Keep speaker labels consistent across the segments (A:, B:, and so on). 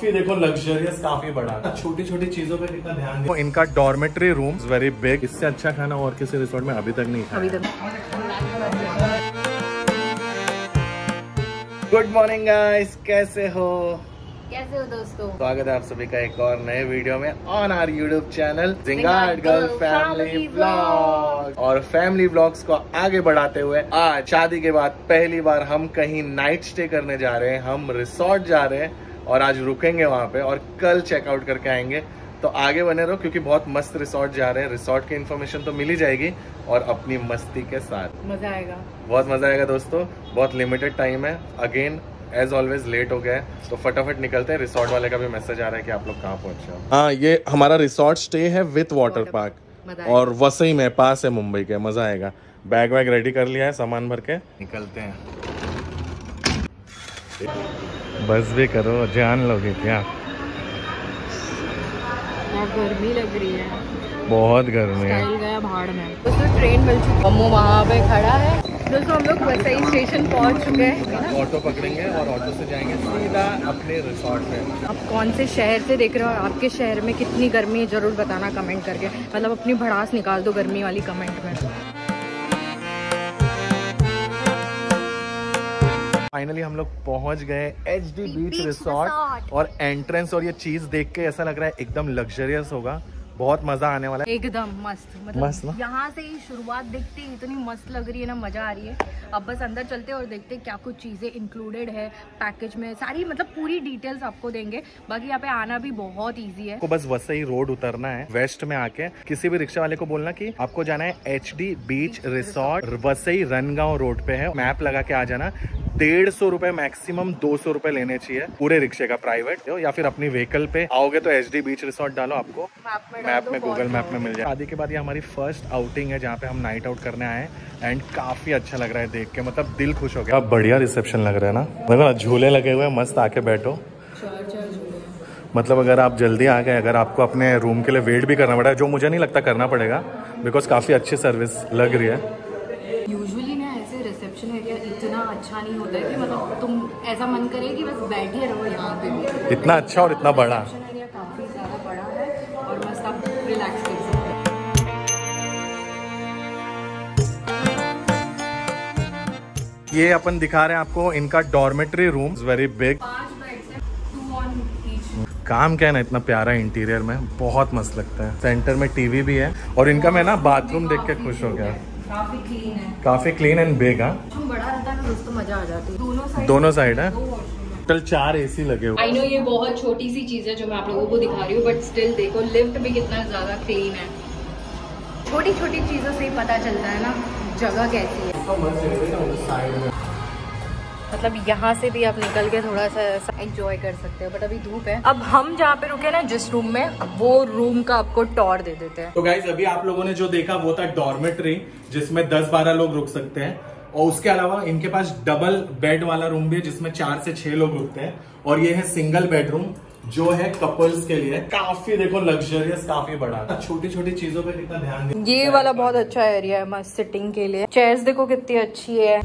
A: काफी देखो लग्जरियस, काफी बड़ा, छोटी छोटी चीजों पे कितना ध्यान दिया। इनका डॉर्मेट्री रूम वेरी बिग, इससे अच्छा खाना और किसी रिसोर्ट में अभी तक नहीं खाया। गुड मॉर्निंग गाइस, कैसे हो
B: दोस्तों?
A: स्वागत है आप सभी का एक और नए वीडियो में on our YouTube channel Zingaat girl family vlog. और फैमिली व्लॉग्स को आगे बढ़ाते हुए आज शादी के बाद पहली बार हम कहीं नाइट स्टे करने जा रहे हैं। हम रिसोर्ट जा रहे हैं और आज रुकेंगे वहाँ पे और कल चेकआउट करके आएंगे। तो आगे बने रहो क्योंकि बहुत मस्त रिसोर्ट जा रहे हैं। रिसोर्ट की इन्फॉर्मेशन तो मिल ही जाएगी और अपनी मस्ती के साथ
B: मजा आएगा,
A: बहुत मजा आएगा दोस्तों। बहुत लिमिटेड टाइम है, अगेन एज ऑलवेज लेट हो गया है तो फटाफट निकलते हैं। रिसोर्ट वाले का भी मैसेज आ रहा है कि आप लोग कहाँ पहुंचे हो। हाँ, ये हमारा रिसोर्ट स्टे है विथ वाटर पार्क और वसई में पास है मुंबई के। मजा आएगा। बैग वैग रेडी कर लिया है, सामान भर के निकलते हैं। बस भी करो, जान लोगे क्या?
B: गर्मी लग रही है,
A: बहुत गर्मी है।
B: गया भाड़ में। दोस्तों ट्रेन मिल चुकी है, मम्मू वहाँ पे खड़ा है। दोस्तों हम लोग वसई स्टेशन पहुँच चुके हैं।
A: ऑटो पकड़ेंगे और ऑटो से जाएंगे सीधा अपने रिसोर्ट पे।
B: आप कौन से शहर से देख रहे हो? आपके शहर में कितनी गर्मी है जरूर बताना कमेंट करके। मतलब अपनी भड़ास निकाल दो गर्मी वाली कमेंट में।
A: फाइनली हम लोग पहुंच गए HD बीच रिसोर्ट और एंट्रेंस और ये चीज देख के ऐसा लग रहा है एकदम लग्जरियस होगा। बहुत मजा आने वाला है,
B: एकदम मस्त। मतलब यहाँ से ही शुरुआत देखते ही इतनी मस्त लग रही है ना, मजा आ रही है। अब बस अंदर चलते हैं और देखते हैं क्या कुछ चीजें इंक्लूडेड है पैकेज में। सारी मतलब पूरी डिटेल्स आपको देंगे। बाकी यहाँ पे आना भी बहुत इजी है।
A: आपको बस वसई रोड उतरना है, वेस्ट में आके किसी भी रिक्शा वाले को बोलना कि आपको जाना है HD beach resort, Vasai Rangaon road पे है। मैप लगा के आ जाना। 150 रुपए मैक्सिमम 200 रुपए लेने चाहिए पूरे रिक्शे का, प्राइवेट या फिर अपनी व्हीकल पे आओगे तो HD बीच रिसोर्ट डालो, आपको मैप में गूगल मैप में मिल जाए। शादी के बाद ये हमारी फर्स्ट आउटिंग है जहाँ पे हम नाइट आउट करने आए हैं एंड काफी अच्छा लग रहा है देख के, मतलब दिल खुश हो गया। बढ़िया रिसेप्शन लग रहा है ना, मतलब झूले लगे हुए हैं, मस्त आके बैठो। मतलब अगर आप जल्दी आ गए, अगर आपको अपने रूम के लिए वेट भी करना पड़ा, जो मुझे नहीं लगता करना पड़ेगा बिकॉज काफी अच्छी सर्विस लग रही है।
B: यूजुअली ना ऐसे रिसेप्शन एरिया इतना अच्छा नहीं होता है कि मतलब तुम ऐसा मन करे कि बस बैठे रहो यहाँ पे भी।
A: इतना अच्छा और इतना बड़ा
B: रिसेप्शन एरिया काफी ज्यादा बड़ा है और मस्त आप रिलैक्स कर सकते हैं।
A: ये अपन दिखा रहे हैं आपको इनका dormitory room, very big.
B: 5 beds हैं, 2 ऑन ईच।
A: काम क्या है ना, इतना प्यारा इंटीरियर में, बहुत मस्त लगता है। सेंटर में टीवी भी है और इनका मैं ना बाथरूम देख के खुश हो गया।
B: काफी क्लीन है,
A: काफी क्लीन एंड बिग।
B: बड़ा रहता है ना दोस्तों, मजा आ जाती है।
A: दोनों साइड है। टोटल 4 AC लगे हुए।
B: आई नो ये बहुत छोटी सी चीज है जो मैं आप लोगों को दिखा रही हूँ, बट स्टिल देखो लिफ्ट भी कितना ज्यादा क्लीन है। छोटी छोटी चीजों से ही पता चलता है ना जगह कैसी है। मतलब यहाँ से भी आप निकल के थोड़ा सा एंजॉय कर सकते हो, बट अभी धूप है। अब हम जहाँ पे रुके ना जिस रूम में, वो रूम का आपको टॉर दे देते हैं।
A: तो गाइज अभी आप लोगों ने जो देखा वो था डॉर्मेट्री, जिसमें 10-12 लोग रुक सकते हैं। और उसके अलावा इनके पास डबल बेड वाला रूम भी है जिसमें 4 से 6 लोग रुकते हैं। और ये है सिंगल बेडरूम जो है कपल्स के लिए। काफी देखो लग्जरियस, काफी बड़ा, छोटी छोटी चीजों पे कितना ध्यान दिया।
B: ये वाला बहुत अच्छा एरिया है मस्त सिटिंग के लिए। चेयर्स देखो कितनी अच्छी है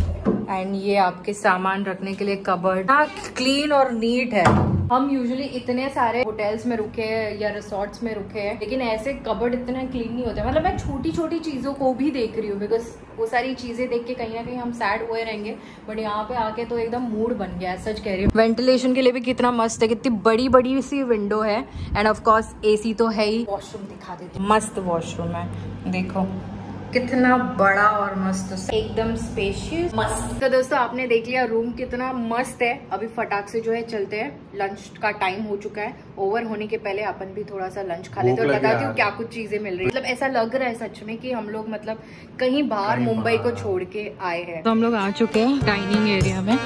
B: एंड ये आपके सामान रखने के लिए कबर्ड। हाँ, क्लीन और नीट है। हम यूजुअली इतने सारे होटल्स में रुके हैं या रिसोर्ट्स में रुके हैं, लेकिन ऐसे कबर्ड इतने क्लीन नहीं होते। मतलब मैं छोटी छोटी चीजों को भी देख रही हूँ बिकॉज वो सारी चीजें देख के कहीं ना कहीं हम सैड हुए रहेंगे, बट यहाँ पे आके तो एकदम मूड बन गया है, सच कह रही हूँ। वेंटिलेशन के लिए भी कितना मस्त है, कितनी बड़ी बड़ी सी विंडो है एंड ऑफ कोर्स AC तो है ही। वॉशरूम दिखा देती हूँ, मस्त वॉशरूम है, देखो कितना बड़ा और मस्त, एकदम स्पेशियस, मस्त। तो दोस्तों आपने देख लिया रूम कितना मस्त है। अभी फटाक से जो है चलते हैं, लंच का टाइम हो चुका है। ओवर होने के पहले अपन भी थोड़ा सा लंच खा लेते हैं और बताती हूँ क्या कुछ चीजें मिल रही है। मतलब ऐसा लग रहा है सच में कि हम लोग मतलब कहीं बाहर मुंबई को छोड़ के आए हैं। तो हम लोग आ चुके हैं डाइनिंग एरिया में।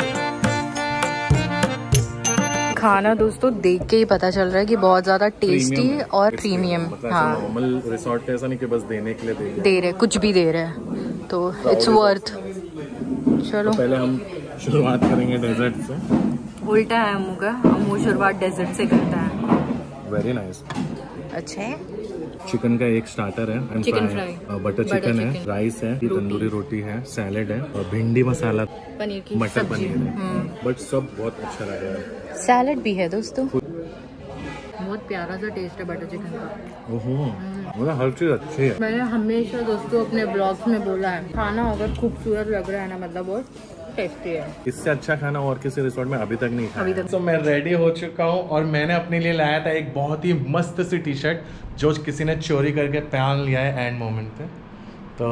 B: खाना दोस्तों देख के ही पता चल रहा है कि बहुत ज्यादा टेस्टी और प्रीमियम। हाँ,
A: नॉर्मल रिसोर्ट का ऐसा नहीं कि बस देने के लिए
B: दे रहे, कुछ भी दे रहे हैं, तो इट्स वर्थ। चलो
A: तो पहले हम शुरुआत करेंगे डेजर्ट से।
B: उल्टा है मुँह का, मुँह शुरुआत डेजर्ट से करता है।
A: Very nice.
B: अच्छा है।
A: चिकन का एक स्टार्टर है,
B: चिकन फ्राई,
A: बटर चिकन है, राइस है, तंदूरी रोटी है, सैलेड है और भिंडी मसाला,
B: पनीर की
A: मटर
B: सब्जी
A: पनीर है। बट सब बहुत अच्छा लग रहा है।
B: सैलेड भी है दोस्तों। बहुत प्यारा सा टेस्ट है बटर चिकन का।
A: मतलब हर चीज अच्छी है।
B: मैंने हमेशा दोस्तों अपने ब्लॉग्स में बोला है, खाना अगर खूबसूरत लग रहा है ना मतलब वो टेस्टी है।
A: इससे अच्छा खाना और किसी रिसोर्ट में अभी तक नहीं खाया।
B: अभी तक।
A: तो मैं रेडी हो चुका हूँ और मैंने अपने लिए लाया था एक बहुत ही मस्त सी टी शर्ट जो किसी ने चोरी करके पहन लिया है एंड मोमेंट पे। तो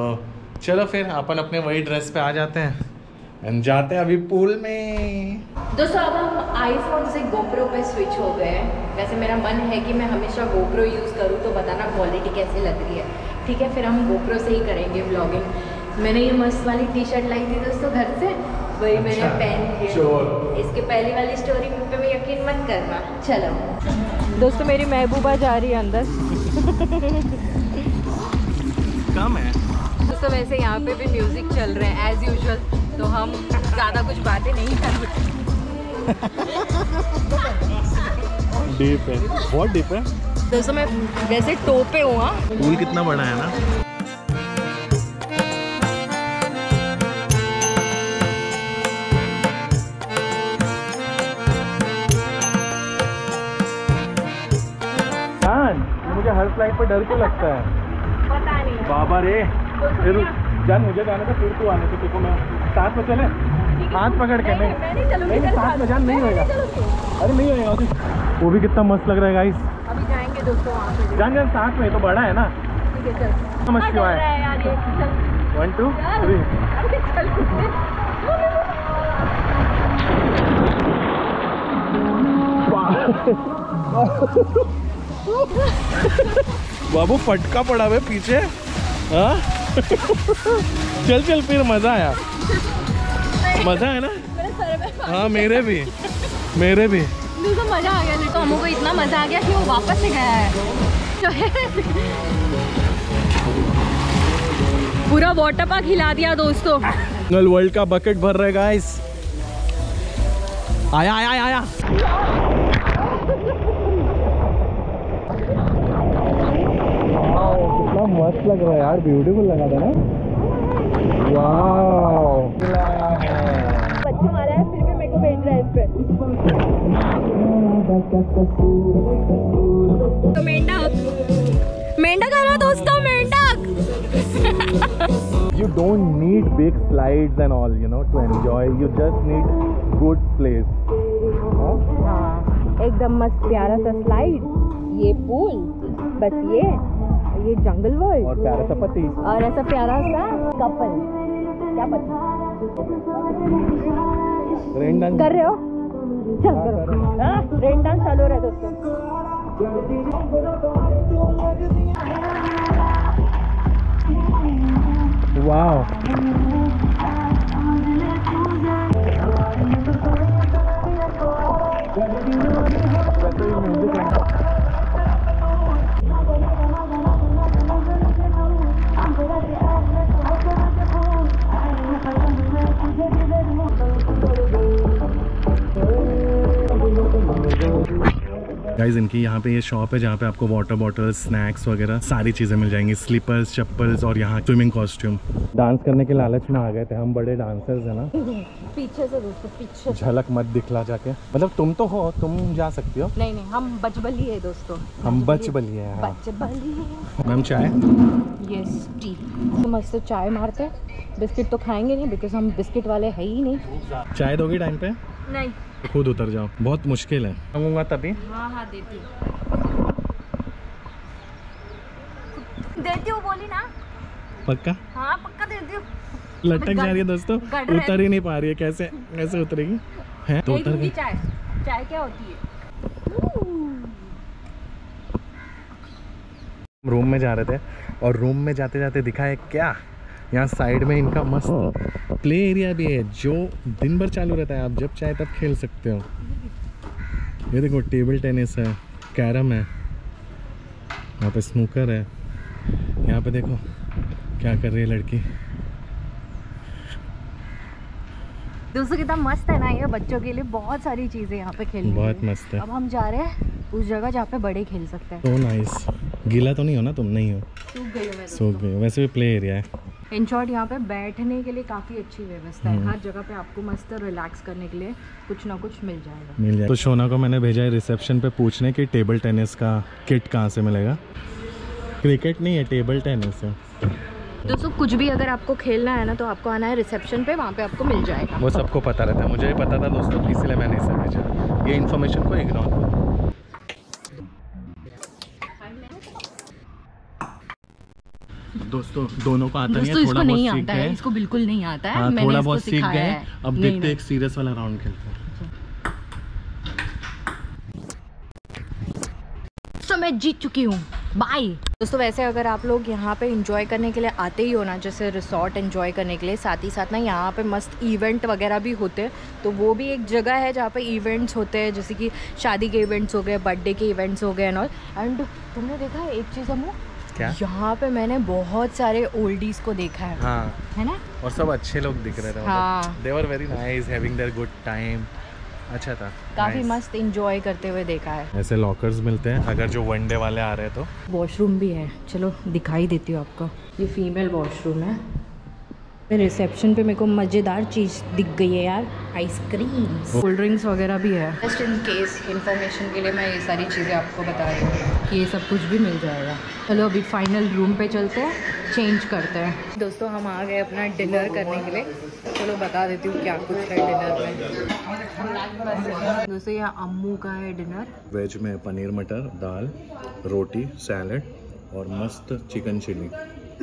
A: चलो फिर अपन अपने वही ड्रेस पे आ जाते हैं एंड जाते हैं अभी पूल में।
B: दोस्तों अब हम आईफोन से गोप्रो पे स्विच हो गए हैं। वैसे मेरा मन है कि मैं हमेशा गोप्रो यूज़ करूँ, तो बताना क्वालिटी कैसी लग रही है। ठीक है, फिर हम गोप्रो से ही करेंगे व्लॉगिंग। मैंने ये मस्त वाली टी शर्ट लाई थी दोस्तों घर से, वही मैंने पहन की। इसके पहली वाली स्टोरी पे मैं यकीन मत करना। चलो दोस्तों, मेरी महबूबा जा रही है अंदर।
A: कम है
B: दोस्तों, वैसे यहाँ पे भी म्यूजिक चल रहे हैं एज यूजुअल, तो हम ज़्यादा कुछ बातें नहीं कर रहे।
A: डीप है, बहुत डीप है
B: दोस्तों। मैं वैसे टोपे हुआ,
A: पूल कितना बड़ा है ना। मुझे हर फ्लाइट पर डर क्यों लगता है
B: पता नहीं
A: बाबा रे। फिर जान मुझे जाने का, फिर तू आने से देखो मैं साथ में चले, हाथ पकड़ के। नहीं साथ में जान नहीं होएगा। अरे नहीं होएगा। वो भी कितना मस्त लग रहा है गाइस।
B: अभी जाएंगे दोस्तों वहाँ पे।
A: जान साथ में, तो बड़ा है ना।
B: ठीक है चल।
A: मस्त क्यों है
B: यार ये चल।
A: 1 2 3 बाबू फटका पड़ा हुआ पीछे। हाँ चल चल फिर मजा आया, मजा है ना। हाँ मेरे भी
B: तो मजा आ गया। तो हमको इतना मजा आ गया कि वो वापस से गया है। पूरा वाटर पार्क हिला दिया दोस्तों।
A: वर्ल्ड का बकेट भर रहे गाइस। आया आया आया। कितना मस्त लग रहा है यार, ब्यूटीफुल लगा था ना। वाओ
B: बच्चों वाला है, फिर भी मेरे को भेज रहा है इस पे। तो मेंढक आ रहा दोस्तों, मेंढक।
A: You don't need big slides and all, you know, to enjoy. You just need good place.
B: हाँ, एकदम मस्त प्यारा सा स्लाइड, ये पूल, बस ये जंगल वर्ल्ड
A: और प्यारा सा पति
B: और ऐसा प्यारा सा कपल। क्या पति
A: रेन डांस
B: कर रहे हो? चल करो। रेन डांस चालू रहा है दोस्तों।
A: वाओ गाइस, इनकी यहाँ पे ये शॉप है जहाँ पे आपको वाटर बॉटल, स्नैक्स वगैरह सारी चीज़ें मिल जाएंगी, स्लीपर्स, चप्पल्स और यहाँ स्विमिंग कॉस्ट्यूम। डांस करने के लालच में आ गए थे हम, बड़े डांसर्स है ना।
B: पीछे से दोस्तों, पीछे
A: झलक मत दिखला जाके। मतलब तुम तो हो, तुम जा सकती हो।
B: नहीं हम बचबली है दोस्तों,
A: हम बचबली है। हाँ।
B: बचबली।
A: मैम चाय?
B: Yes T. तो मस्त चाय मारते हैं। बिस्किट तो खाएंगे नहीं बिकॉज हम बिस्किट वाले है ही नहीं।
A: चाय दोगी टाइम पे?
B: नहीं,
A: खुद उतर जाओ, बहुत मुश्किल है। मंगूंगा तभी।
B: हाँ देती हूँ बोली ना।
A: पक्का?
B: हाँ पक्का देती हूँ।
A: लटक जा रही है दोस्तों, उतर ही नहीं पा रही है। कैसे उतरेगी? है तो उतर गई।
B: चाय क्या होती है?
A: रूम में जा रहे थे और रूम में जाते जाते दिखा है क्या, यहाँ साइड में इनका मस्त प्ले एरिया भी है जो दिन भर चालू रहता है। आप जब चाहे तब खेल सकते हो। ये देखो, टेबल टेनिस है, कैरम है, यहाँ पे स्नूकर है। यहाँ पे देखो क्या कर रही है लड़की।
B: दोस्तों कितना मस्त है ना ये, बच्चों के लिए बहुत सारी चीजें यहाँ पे खेलने।
A: बहुत मस्त है।
B: अब हम जा रहे हैं उस जगह जहाँ पे बड़े खेल सकते हैं।
A: तो नाइस। गीला तो नहीं हो ना तुम? नहीं हो?
B: सूख गई हूँ मैं।
A: सूख गई। वैसे भी प्ले एरिया है।
B: इन शॉर्ट यहाँ पे बैठने के लिए काफ़ी अच्छी व्यवस्था है। हर जगह पे आपको मस्त रिलैक्स करने के लिए कुछ ना कुछ मिल जाएगा।
A: तो शोना को मैंने भेजा है रिसेप्शन पे पूछने कि टेबल टेनिस का किट कहाँ से मिलेगा। क्रिकेट नहीं है, टेबल टेनिस है।
B: दोस्तों कुछ भी अगर आपको खेलना है ना तो आपको आना है रिसेप्शन पे, वहाँ पे आपको मिल जाएगा।
A: वो सबको पता रहता है, मुझे भी पता था दोस्तों, इसलिए मैंने इसे भेजा। ये इन्फॉर्मेशन को इग्नोर करो। दोस्तों दोनों को आता नहीं है, थोड़ा बहुत सीख गए।
B: इसको बिल्कुल नहीं आता है।
A: हाँ,
B: मैंने
A: थोड़ा
B: इसको
A: बहुत सीख गए। अब
B: नहीं,
A: देखते एक सीरियस वाला राउंड खेलते हैं।
B: तो मैं जीत चुकी हूँ, बाय। दोस्तों वैसे अगर आप लोग यहाँ पे एंजॉय करने के लिए आते ही हो ना, जैसे रिसोर्ट एंजॉय करने के लिए, साथ ही साथ ना यहाँ पे मस्त इवेंट वगैरह भी होते हैं। तो वो भी एक जगह है जहाँ पे इवेंट्स होते हैं, जैसे कि शादी के इवेंट्स हो गए, बर्थडे के इवेंट्स हो गए एंड ऑल। एंड तुमने देखा है एक चीज़ हमू, यहाँ पे मैंने बहुत सारे ओल्डीज को देखा है।
A: हाँ,
B: है ना, और
A: सब अच्छे लोग दिख रहे थे।
B: हाँ,
A: they were very nice, having their good time. अच्छा था,
B: काफी मस्त एंजॉय करते हुए देखा है।
A: ऐसे लॉकर्स मिलते हैं अगर जो वनडे वाले आ रहे हैं तो।
B: वॉशरूम भी है, चलो दिखाई देती हूँ आपको। ये फीमेल वॉशरूम है। रिसेप्शन पे मेरे को मज़ेदार चीज़ दिख गई है यार, आइसक्रीम, कोल्ड ड्रिंक्स वगैरह भी है। जस्ट इन केस इन्फॉर्मेशन के लिए मैं ये सारी चीज़ें आपको बता रही हूँ कि ये सब कुछ भी मिल जाएगा। चलो अभी फाइनल रूम पे चलते हैं, चेंज करते हैं। दोस्तों हम आ गए अपना डिनर करने के लिए। चलो बता देती हूँ क्या कुछ है डिनर में। दोस्तों ये अम्मू का है डिनर।
A: वेज में पनीर मटर, दाल, रोटी, सैलड और मस्त चिकन चिली।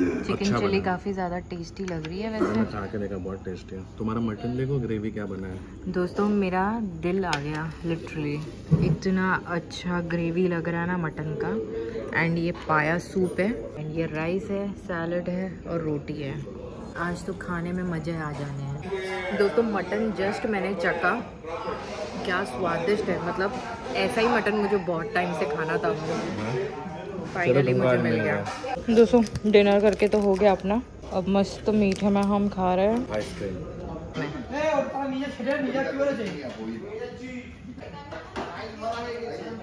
B: चिकन चिली काफ़ी ज़्यादा टेस्टी लग रही है वैसे।
A: खा के देखा, बहुत टेस्टी है। तुम्हारा मटन देखो, ग्रेवी क्या बना है।
B: दोस्तों मेरा दिल आ गया लिटरली, इतना अच्छा ग्रेवी लग रहा है ना मटन का। एंड ये पाया सूप है, एंड ये राइस है, सैलड है और रोटी है। आज तो खाने में मज़े आ जाने हैं। दोस्तों मटन जस्ट मैंने चखा, क्या स्वादिष्ट है। मतलब ऐसा ही मटन मुझे बहुत टाइम से खाना था, फाइनली मुझे मिल गया। दोस्तों डिनर करके तो हो गया अपना, अब मस्त मीठे में हम खा रहे हैं
A: आइसक्रीम।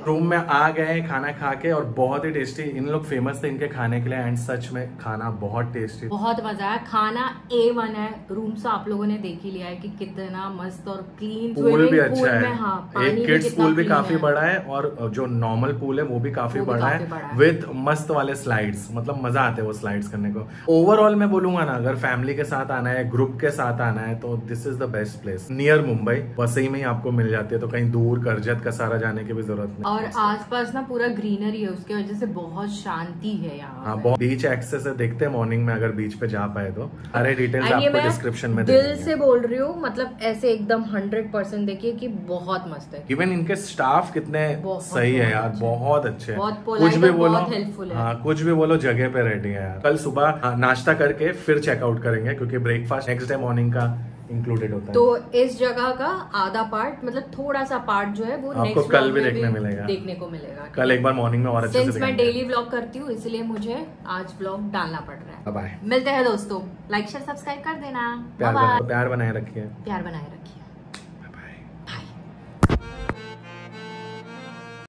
A: रूम में आ गए खाना खा के, और बहुत ही टेस्टी। इन लोग फेमस थे इनके खाने के लिए, एंड सच में खाना बहुत टेस्टी,
B: बहुत मजा आया। खाना A1 है। रूम से आप लोगों ने देख ही लिया है कि कितना मस्त और क्लीन।
A: पूल भी अच्छा है।
B: हाँ,
A: एक किड्स पूल भी काफी बड़ा है, और जो नॉर्मल पूल है वो भी काफी बड़ा है, विद मस्त वाले स्लाइड्स। मतलब मजा आते हैं वो स्लाइड्स करने को। ओवरऑल मैं बोलूंगा ना, अगर फैमिली के साथ आना है, ग्रुप के साथ आना है, तो this is the best place. Near Mumbai, Vasai में ही आपको मिल जाती है, तो कहीं दूर कर्जत कसारा जाने की भी जरूरत नहीं।
B: और आसपास ना पूरा ग्रीनरी है, उसके वजह से बहुत शांति है यहाँ।
A: हाँ, बहुत बीच एक्सेस है। देखते हैं मॉर्निंग में अगर बीच पे जा पाए तो। सारे डिटेल्स आपको डिस्क्रिप्शन में
B: दिल से बोल रही हूँ, मतलब ऐसे एकदम 100% देखिए कि बहुत मस्त है।
A: इवन इनके स्टाफ कितने सही है यार, बहुत अच्छे हैं।
B: कुछ भी बोलो, हेल्पफुल है।
A: हाँ, कुछ भी बोलो, जगह पे रेडी है यार। कल सुबह नाश्ता करके फिर चेकआउट करेंगे, क्योंकि ब्रेकफास्ट नेक्स्ट डे मॉर्निंग का इंक्लूडेड होता है।
B: तो इस जगह का आधा पार्ट, मतलब थोड़ा सा पार्ट जो है वो
A: आपको कल भी देखने
B: को मिलेगा।
A: कल एक बार मॉर्निंग में और अच्छे से
B: मैं डेली व्लॉग करती हूँ, इसलिए मुझे आज व्लॉग डालना पड़ रहा है।
A: बाय।
B: मिलते हैं दोस्तों, लाइक शेयर सब्सक्राइब कर देना।
A: प्यार बनाए रखिए।
B: प्यार बनाए रखिए।